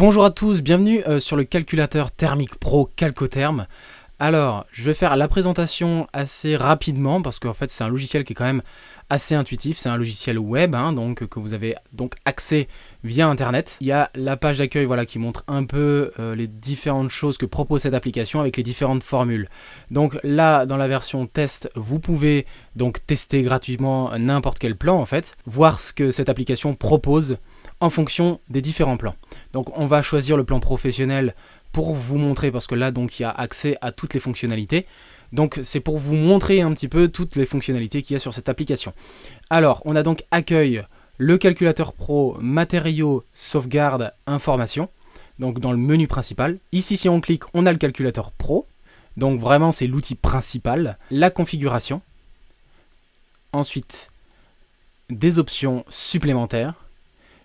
Bonjour à tous, bienvenue sur le calculateur thermique pro Calcotherm. Alors, je vais faire la présentation assez rapidement parce qu'en fait c'est un logiciel qui est quand même assez intuitif. C'est un logiciel web donc, que vous avez donc accès via internet. Il y a la page d'accueil qui montre un peu les différentes choses que propose cette application avec les différentes formules. Donc là, dans la version test, vous pouvez donc tester gratuitement n'importe quel plan en fait, voir ce que cette application propose en fonction des différents plans. Donc on va choisir le plan professionnel pour vous montrer, parce que là donc il y a accès à toutes les fonctionnalités. Donc c'est pour vous montrer un petit peu toutes les fonctionnalités qu'il y a sur cette application. Alors on a donc accueil, le calculateur pro, matériaux, sauvegarde, information. Donc dans le menu principal. Ici si on clique, on a le calculateur pro. Donc vraiment c'est l'outil principal. La configuration. Ensuite des options supplémentaires.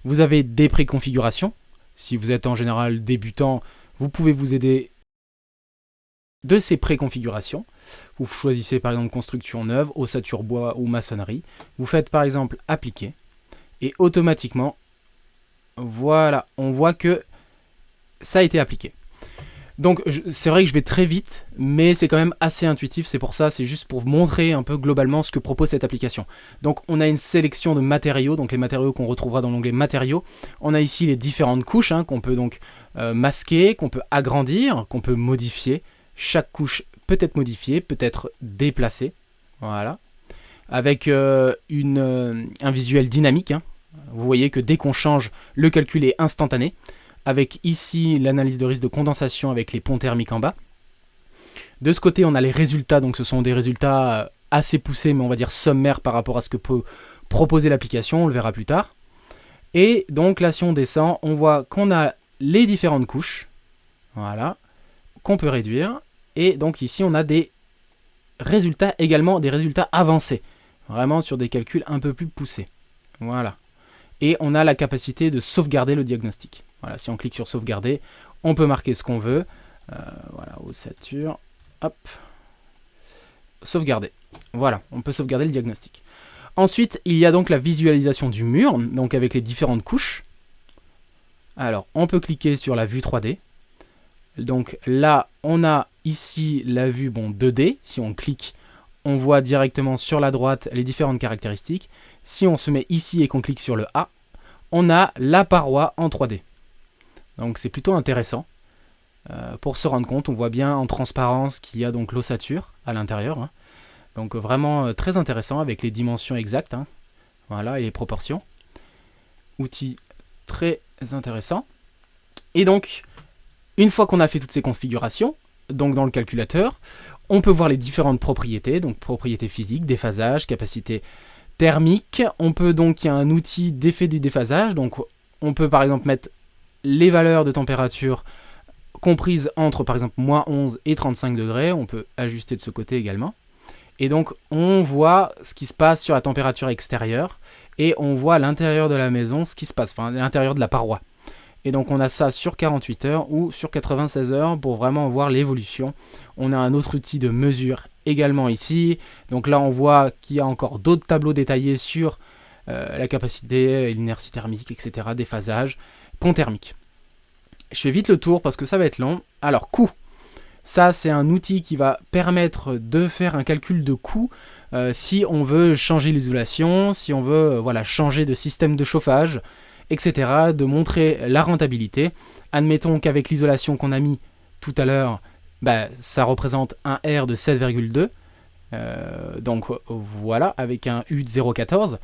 Vous avez des préconfigurations. Si vous êtes en général débutant, vous pouvez vous aider de ces préconfigurations. Vous choisissez par exemple construction neuve, ossature bois ou maçonnerie. Vous faites par exemple appliquer. Et automatiquement, voilà, on voit que ça a été appliqué. Donc c'est vrai que je vais très vite, mais c'est quand même assez intuitif, c'est pour ça, c'est juste pour vous montrer un peu globalement ce que propose cette application. Donc on a une sélection de matériaux, donc les matériaux qu'on retrouvera dans l'onglet matériaux. On a ici les différentes couches qu'on peut donc masquer, qu'on peut agrandir, qu'on peut modifier. Chaque couche peut être modifiée, peut être déplacée, voilà. Avec un visuel dynamique, Vous voyez que dès qu'on change, le calcul est instantané. Avec ici l'analyse de risque de condensation avec les ponts thermiques en bas. De ce côté, on a les résultats, donc ce sont des résultats assez poussés, mais on va dire sommaires par rapport à ce que peut proposer l'application, on le verra plus tard. Et donc là, si on descend, on voit qu'on a les différentes couches, voilà, qu'on peut réduire. Et donc ici, on a des résultats également, des résultats avancés, vraiment sur des calculs un peu plus poussés. Voilà. Et on a la capacité de sauvegarder le diagnostic. Voilà, si on clique sur sauvegarder, on peut marquer ce qu'on veut. Voilà, ossature, hop, sauvegarder. Voilà, on peut sauvegarder le diagnostic. Ensuite, il y a donc la visualisation du mur, donc avec les différentes couches. Alors, on peut cliquer sur la vue 3D. Donc là, on a ici la vue 2D. Si on clique, on voit directement sur la droite les différentes caractéristiques. Si on se met ici et qu'on clique sur le A, on a la paroi en 3D. Donc c'est plutôt intéressant. Pour se rendre compte, on voit bien en transparence qu'il y a donc l'ossature à l'intérieur. Donc vraiment très intéressant avec les dimensions exactes. Voilà, et les proportions. Outil très intéressant. Et donc, une fois qu'on a fait toutes ces configurations, donc dans le calculateur, on peut voir les différentes propriétés, donc propriétés physiques, déphasage, capacité thermique. On peut donc, il y a un outil d'effet du déphasage, donc on peut par exemple mettre les valeurs de température comprises entre par exemple moins 11 et 35 degrés, on peut ajuster de ce côté également. Et donc on voit ce qui se passe sur la température extérieure et on voit à l'intérieur de la maison ce qui se passe, à l'intérieur de la paroi. Et donc on a ça sur 48 heures ou sur 96 heures pour vraiment voir l'évolution. On a un autre outil de mesure également ici. Donc là on voit qu'il y a encore d'autres tableaux détaillés sur la capacité, l'inertie thermique, etc. Déphasage, pont thermique. Je fais vite le tour parce que ça va être long. Alors coût. Ça c'est un outil qui va permettre de faire un calcul de coût si on veut changer l'isolation, si on veut changer de système de chauffage, etc., de montrer la rentabilité. Admettons qu'avec l'isolation qu'on a mis tout à l'heure, ça représente un R de 7,2. Donc voilà, avec un U de 0,14.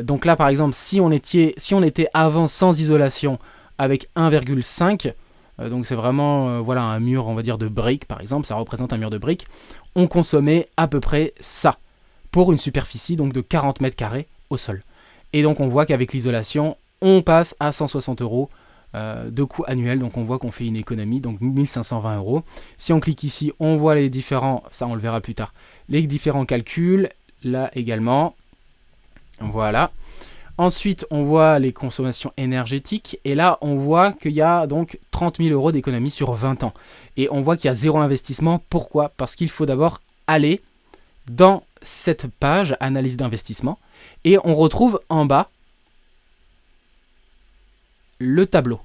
Donc là, par exemple, si on était avant sans isolation avec 1,5, donc c'est vraiment un mur, on va dire, de briques, par exemple, ça représente un mur de briques, on consommait à peu près ça, pour une superficie donc de 40 mètres carrés au sol. Et donc on voit qu'avec l'isolation, on passe à 160 € de coût annuel. Donc on voit qu'on fait une économie, donc 1520 €. Si on clique ici, on voit les différents, ça on le verra plus tard, les différents calculs, là également. Voilà. Ensuite, on voit les consommations énergétiques. Et là, on voit qu'il y a donc 30 000 € d'économie sur 20 ans. Et on voit qu'il y a zéro investissement. Pourquoi ? Parce qu'il faut d'abord aller dans cette page analyse d'investissement. Et on retrouve en bas le tableau.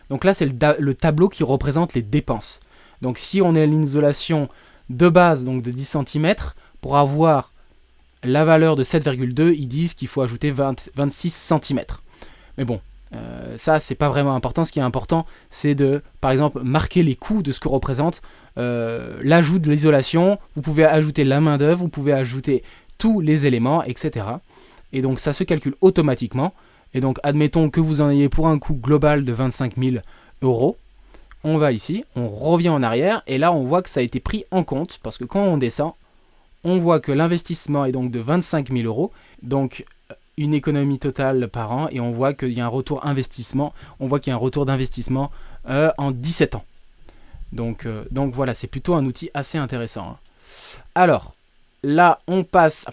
Donc là, c'est le tableau qui représente les dépenses. Donc si on est à l'isolation de base, donc de 10 cm, pour avoir la valeur de 7,2, ils disent qu'il faut ajouter 26 cm. Mais bon, ça, c'est pas vraiment important. Ce qui est important, c'est de, par exemple, marquer les coûts de ce que représente l'ajout de l'isolation. Vous pouvez ajouter la main-d'œuvre, vous pouvez ajouter tous les éléments, etc. Et donc, ça se calcule automatiquement. Et donc, admettons que vous en ayez pour un coût global de 25 000 euros. On va ici, on revient en arrière, et là, on voit que ça a été pris en compte, parce que quand on descend, on voit que l'investissement est donc de 25 000 euros. Donc, une économie totale par an, et on voit qu'il y a un retour investissement. On voit qu'il y a un retour d'investissement en 17 ans. Donc voilà, c'est plutôt un outil assez intéressant. Hein. Alors, là, on passe.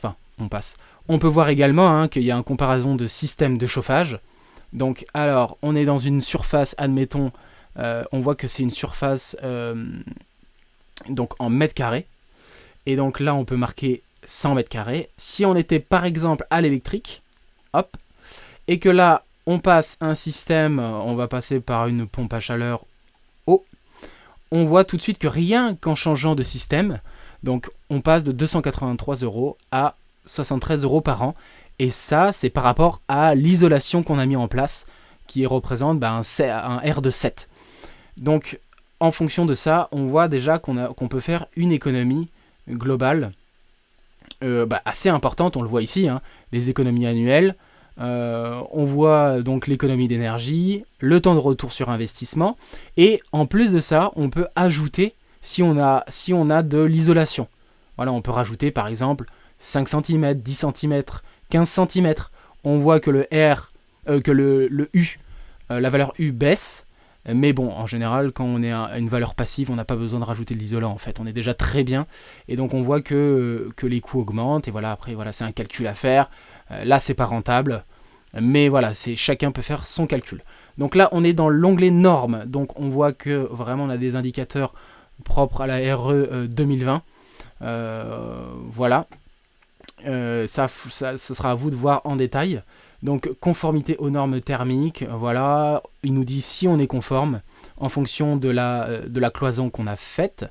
On peut voir également qu'il y a une comparaison de système de chauffage. Donc, alors, on est dans une surface, admettons, on voit que c'est une surface donc en mètres carrés. Et donc là, on peut marquer 100 mètres carrés. Si on était par exemple à l'électrique, hop, et que là, on passe un système, on va passer par une pompe à chaleur eau, on voit tout de suite que rien qu'en changeant de système, donc on passe de 283 euros à 73 euros par an. Et ça, c'est par rapport à l'isolation qu'on a mis en place, qui représente un R de 7. Donc, en fonction de ça, on voit déjà qu'on peut faire une économie globale assez importante. On le voit ici, hein, les économies annuelles. On voit donc l'économie d'énergie, le temps de retour sur investissement. Et en plus de ça, on peut ajouter, si on a de l'isolation. Voilà, on peut rajouter par exemple 5 cm, 10 cm, 15 cm. On voit que le U, la valeur U baisse. Mais bon, en général, quand on est à une valeur passive, on n'a pas besoin de rajouter de l'isolant en fait. On est déjà très bien. Et donc on voit que les coûts augmentent. Et voilà, après, voilà, c'est un calcul à faire. Là, c'est pas rentable. Mais voilà, chacun peut faire son calcul. Donc là, on est dans l'onglet normes. Donc on voit que vraiment, on a des indicateurs propres à la RE 2020. Voilà. Ça sera à vous de voir en détail. Donc conformité aux normes thermiques, voilà, il nous dit si on est conforme en fonction de la cloison qu'on a faite,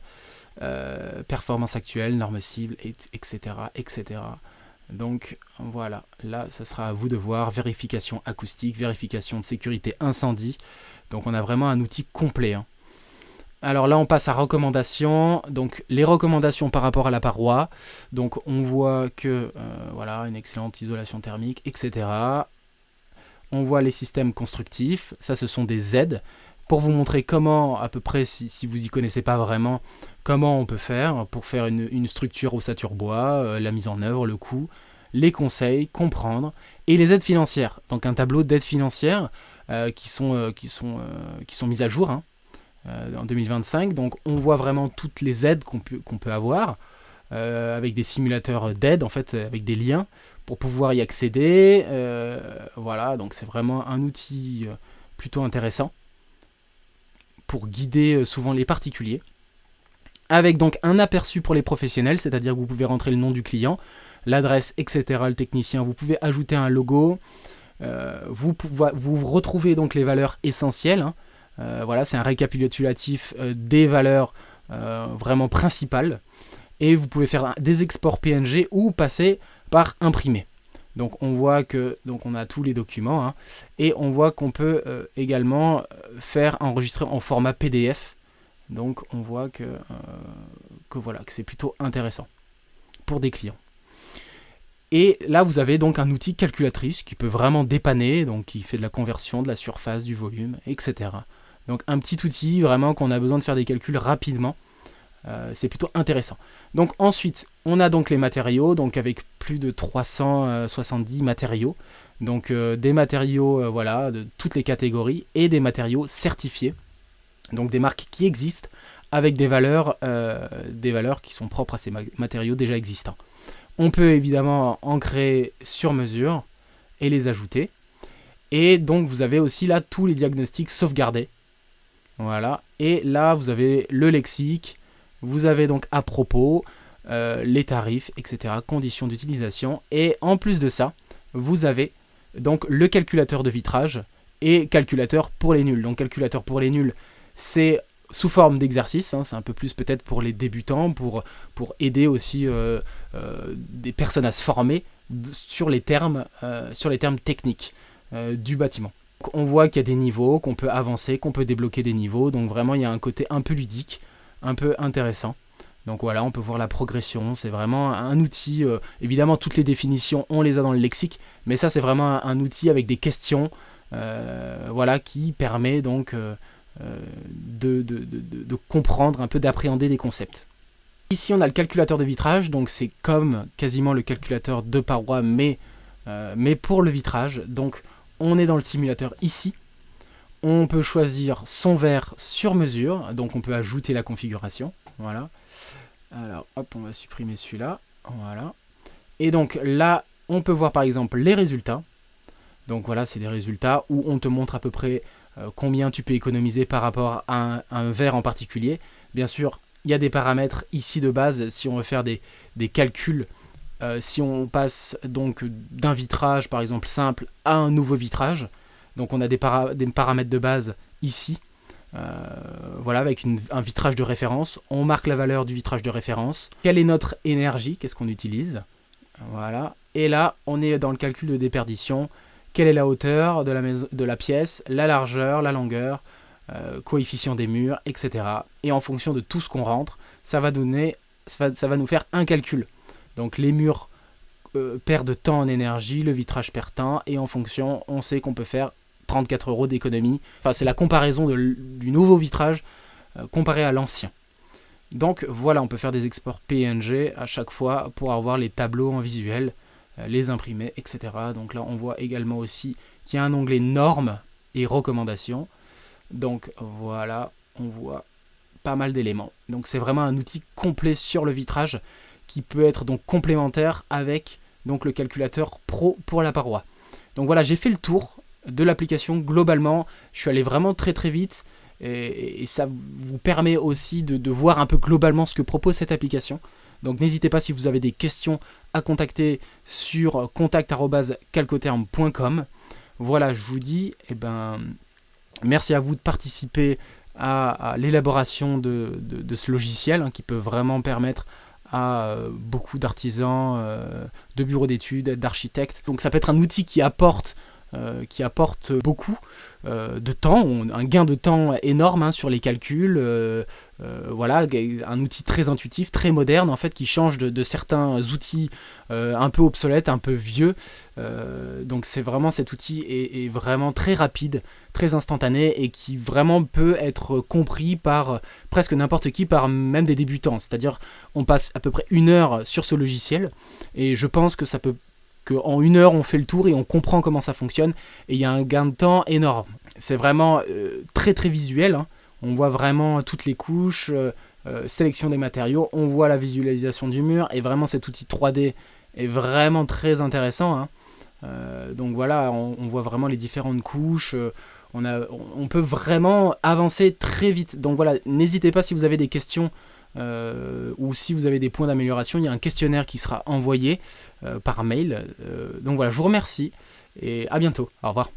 performance actuelle, normes cibles, etc., etc. Donc voilà, là ça sera à vous de voir, vérification acoustique, vérification de sécurité incendie, donc on a vraiment un outil complet. Hein. Alors là, on passe à recommandations. Donc les recommandations par rapport à la paroi. Donc on voit que voilà, une excellente isolation thermique, etc. On voit les systèmes constructifs. Ça, ce sont des aides pour vous montrer comment, à peu près, si vous n'y connaissez pas vraiment, comment on peut faire pour faire une structure ossature bois, la mise en œuvre, le coût, les conseils, comprendre, et les aides financières. Donc un tableau d'aides financières qui sont mises à jour. Hein. En 2025, donc on voit vraiment toutes les aides qu'on peut avoir avec des simulateurs d'aide en fait, avec des liens pour pouvoir y accéder. Voilà, donc c'est vraiment un outil plutôt intéressant pour guider souvent les particuliers. Avec donc un aperçu pour les professionnels, c'est-à-dire que vous pouvez rentrer le nom du client, l'adresse, etc., le technicien. Vous pouvez ajouter un logo. Vous retrouvez donc les valeurs essentielles. Hein. Voilà, c'est un récapitulatif des valeurs vraiment principales. Et vous pouvez faire des exports PNG ou passer par imprimer. Donc on voit que on a tous les documents. Hein, et on voit qu'on peut également faire enregistrer en format PDF. Donc on voit que voilà, que c'est plutôt intéressant pour des clients. Et là, vous avez donc un outil calculatrice qui peut vraiment dépanner, donc qui fait de la conversion, de la surface, du volume, etc. Donc un petit outil vraiment qu'on a besoin de faire des calculs rapidement. C'est plutôt intéressant. Donc ensuite, on a donc les matériaux, donc avec plus de 370 matériaux. Donc des matériaux voilà, de toutes les catégories et des matériaux certifiés. Donc des marques qui existent avec des valeurs qui sont propres à ces matériaux déjà existants. On peut évidemment en créer sur mesure et les ajouter. Et donc vous avez aussi là tous les diagnostics sauvegardés. Voilà. Et là vous avez le lexique, vous avez donc à propos, les tarifs, etc., conditions d'utilisation. Et en plus de ça, vous avez donc le calculateur de vitrage et calculateur pour les nuls. Donc calculateur pour les nuls, c'est sous forme d'exercice, hein, c'est un peu plus peut-être pour les débutants, pour aider aussi des personnes à se former sur les termes techniques du bâtiment. Donc, on voit qu'il y a des niveaux, qu'on peut avancer, qu'on peut débloquer des niveaux, donc vraiment il y a un côté un peu ludique, un peu intéressant. Donc voilà, on peut voir la progression, c'est vraiment un outil, évidemment toutes les définitions on les a dans le lexique, mais ça c'est vraiment un outil avec des questions, voilà, qui permet donc de comprendre un peu, d'appréhender des concepts. Ici on a le calculateur de vitrage, donc c'est comme quasiment le calculateur de paroi, mais pour le vitrage. Donc on est dans le simulateur ici, on peut choisir son verre sur mesure, donc on peut ajouter la configuration, voilà. Alors hop, on va supprimer celui-là, voilà. Et donc là, on peut voir par exemple les résultats. Donc voilà, c'est des résultats où on te montre à peu près combien tu peux économiser par rapport à un verre en particulier. Bien sûr, il y a des paramètres ici de base, si on veut faire des calculs, si on passe donc d'un vitrage par exemple simple à un nouveau vitrage. Donc on a des paramètres de base ici. Voilà, avec un vitrage de référence, on marque la valeur du vitrage de référence. Quelle est notre énergie? Qu'est-ce qu'on utilise? Voilà. Et là, on est dans le calcul de déperdition. Quelle est la hauteur de la pièce, la largeur, la longueur, coefficient des murs, etc. Et en fonction de tout ce qu'on rentre, ça va nous faire un calcul. Donc les murs perdent tant en énergie, le vitrage perd tant, et en fonction, on sait qu'on peut faire 34 € d'économie. Enfin, c'est la comparaison du nouveau vitrage comparé à l'ancien. Donc voilà, on peut faire des exports PNG à chaque fois pour avoir les tableaux en visuel, les imprimer, etc. Donc là, on voit également aussi qu'il y a un onglet normes et recommandations. Donc voilà, on voit pas mal d'éléments. Donc c'est vraiment un outil complet sur le vitrage qui peut être donc complémentaire avec donc le calculateur pro pour la paroi. Donc voilà, j'ai fait le tour de l'application globalement. Je suis allé vraiment très très vite et ça vous permet aussi de voir un peu globalement ce que propose cette application. Donc n'hésitez pas, si vous avez des questions, à contacter sur contact@calcoterm.com. Voilà, je vous dis, merci à vous de participer à l'élaboration de ce logiciel, hein, qui peut vraiment permettre à beaucoup d'artisans, de bureaux d'études, d'architectes. Donc ça peut être un outil qui apporte beaucoup de temps, un gain de temps énorme, hein, sur les calculs. Voilà, un outil très intuitif, très moderne en fait, qui change de certains outils un peu obsolètes, un peu vieux. Donc c'est vraiment, cet outil est vraiment très rapide, très instantané, et qui vraiment peut être compris par presque n'importe qui, par même des débutants. C'est-à-dire, on passe à peu près 1 heure sur ce logiciel, et je pense que qu'en 1 heure on fait le tour et on comprend comment ça fonctionne, et il y a un gain de temps énorme. C'est vraiment très très visuel, hein. On voit vraiment toutes les couches, sélection des matériaux, on voit la visualisation du mur, et vraiment cet outil 3D est vraiment très intéressant, hein. Donc voilà, on voit vraiment les différentes couches, on peut vraiment avancer très vite. Donc voilà, n'hésitez pas, si vous avez des questions ou si vous avez des points d'amélioration, il y a un questionnaire qui sera envoyé par mail. Donc voilà, je vous remercie et à bientôt. Au revoir.